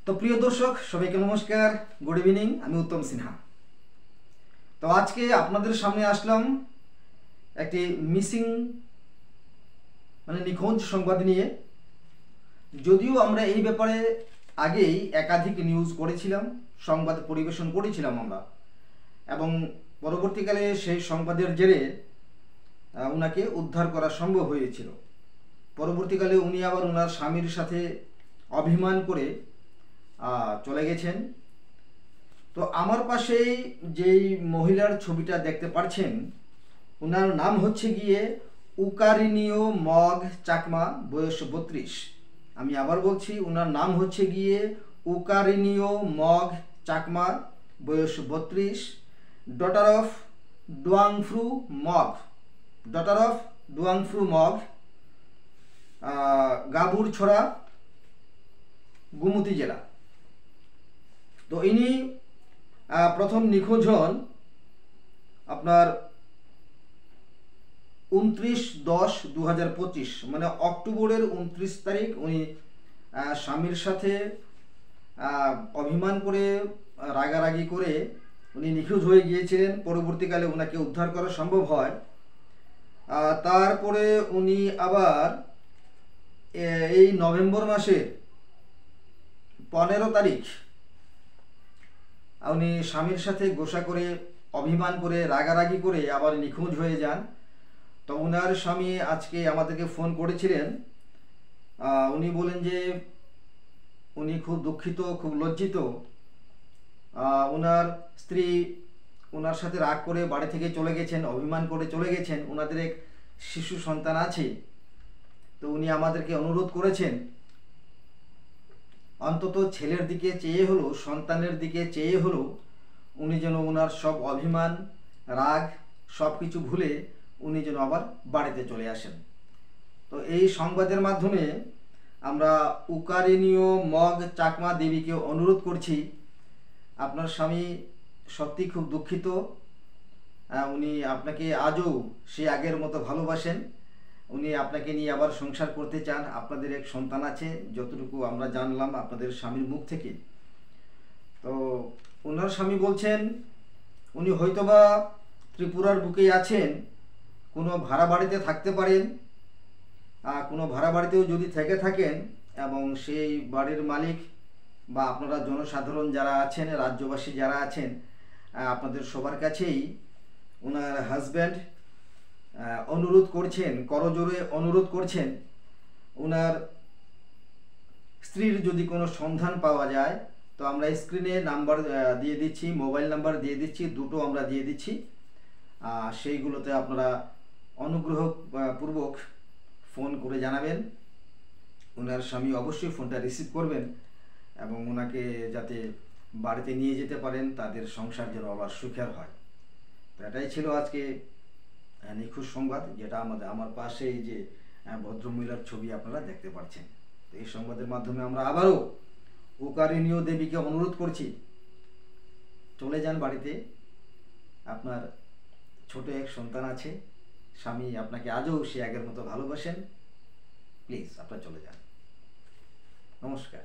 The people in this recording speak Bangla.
তো প্রিয় দর্শক সবাইকে নমস্কার, গুড ইভিনিং। আমি উত্তম সিনহা। তো আজকে আপনাদের সামনে আসলাম একটি মিসিং নিখোঁজ সংবাদ নিয়ে। যদিও আমরা এই ব্যাপারে আগেই একাধিক নিউজ করেছিলাম, সংবাদ পরিবেশন করেছিলাম আমরা, এবং পরবর্তীকালে সেই সংবাদের জেরে ওনাকে উদ্ধার করা সম্ভব হয়েছিল। পরবর্তীকালে উনি আবার ওনার স্বামীর সাথে অভিমান করে চলে গেছেন। তো আমার পাশেই যেই মহিলার ছবিটা দেখতে পাচ্ছেন, ওনার নাম হচ্ছে গিয়ে উকারিনীয় মগ চাকমা, বয়স 32। আমি আবার বলছি, ওনার নাম হচ্ছে গিয়ে উকারিনীয় মগ চাকমা, বয়স 32, ডটার অফ ডুয়াংফ্রু মগ, গাবুরছড়া, গুমতি জেলা। তো ইনি প্রথম নিখোঁজ হন আপনার 29/10/2025, মানে অক্টোবরের 29 তারিখ। উনি স্বামীর সাথে অভিমান করে, রাগারাগি করে উনি নিখোঁজ হয়ে গিয়েছিলেন। পরবর্তীকালে ওনাকে উদ্ধার করা সম্ভব হয়। তারপরে উনি আবার এই নভেম্বর মাসের 15 তারিখ উনি স্বামীর সাথে গোসা করে, অভিমান করে, রাগারাগি করে আবার নিখোঁজ হয়ে যান। তো ওনার স্বামী আজকে আমাদেরকে ফোন করেছিলেন। উনি বলেন যে উনি খুব দুঃখিত, খুব লজ্জিত। ওনার স্ত্রী ওনার সাথে রাগ করে বাড়ি থেকে চলে গেছেন, অভিমান করে চলে গেছেন। ওনাদের এক শিশু সন্তান আছে। তো উনি আমাদেরকে অনুরোধ করেছেন, অন্তত ছেলের দিকে চেয়ে হলো, সন্তানের দিকে চেয়ে হলো উনি যেন ওনার সব অভিমান, রাগ সব কিছু ভুলে উনি যেন আবার বাড়িতে চলে আসেন। তো এই সংবাদের মাধ্যমে আমরা উকারিনীয় মগ চাকমা দেবীকে অনুরোধ করছি, আপনার স্বামী সত্যি খুব দুঃখিত। উনি আপনাকে আজও সে আগের মতো ভালোবাসেন। উনি আপনাকে নিয়ে আবার সংসার করতে চান। আপনাদের এক সন্তান আছে, যতটুকু আমরা জানলাম আপনাদের স্বামীর মুখ থেকে। তো ওনার স্বামী বলছেন উনি হয়তোবা ত্রিপুরার বুকেই আছেন, কোনো ভাড়া বাড়িতে থাকতে পারেন। কোনো ভাড়া বাড়িতেও যদি থেকে থাকেন এবং সেই বাড়ির মালিক বা আপনারা জনসাধারণ যারা আছেন, রাজ্যবাসী যারা আছেন, আপনাদের সবার কাছেই ওনার হাজব্যান্ড অনুরোধ করছেন, করজোরে অনুরোধ করছেন, ওনার স্ত্রীর যদি কোনো সন্ধান পাওয়া যায় তো আমরা স্ক্রিনে নাম্বার দিয়ে দিচ্ছি, মোবাইল নাম্বার দিয়ে দিচ্ছি, দুটো আমরা দিয়ে দিচ্ছি। সেইগুলোতে আপনারা অনুগ্রহপূর্বক ফোন করে জানাবেন। ওনার স্বামী অবশ্যই ফোনটা রিসিভ করবেন এবং ওনাকে যাতে বাড়িতে নিয়ে যেতে পারেন, তাদের সংসার যেন আবার সুখের হয়। তো এটাই ছিল আজকে নিখোঁজ সংবাদ, যেটা আমার পাশে এই যে ভদ্রমহিলার ছবি আপনারা দেখতে পাচ্ছেন। তো এই সংবাদের মাধ্যমে আমরা আবারও উকারিনীয় দেবীকে অনুরোধ করছি, চলে যান বাড়িতে। আপনার ছোট এক সন্তান আছে, স্বামী আপনাকে আজও সে আগের মতো ভালোবাসেন। প্লিজ আপনারা চলে যান। নমস্কার।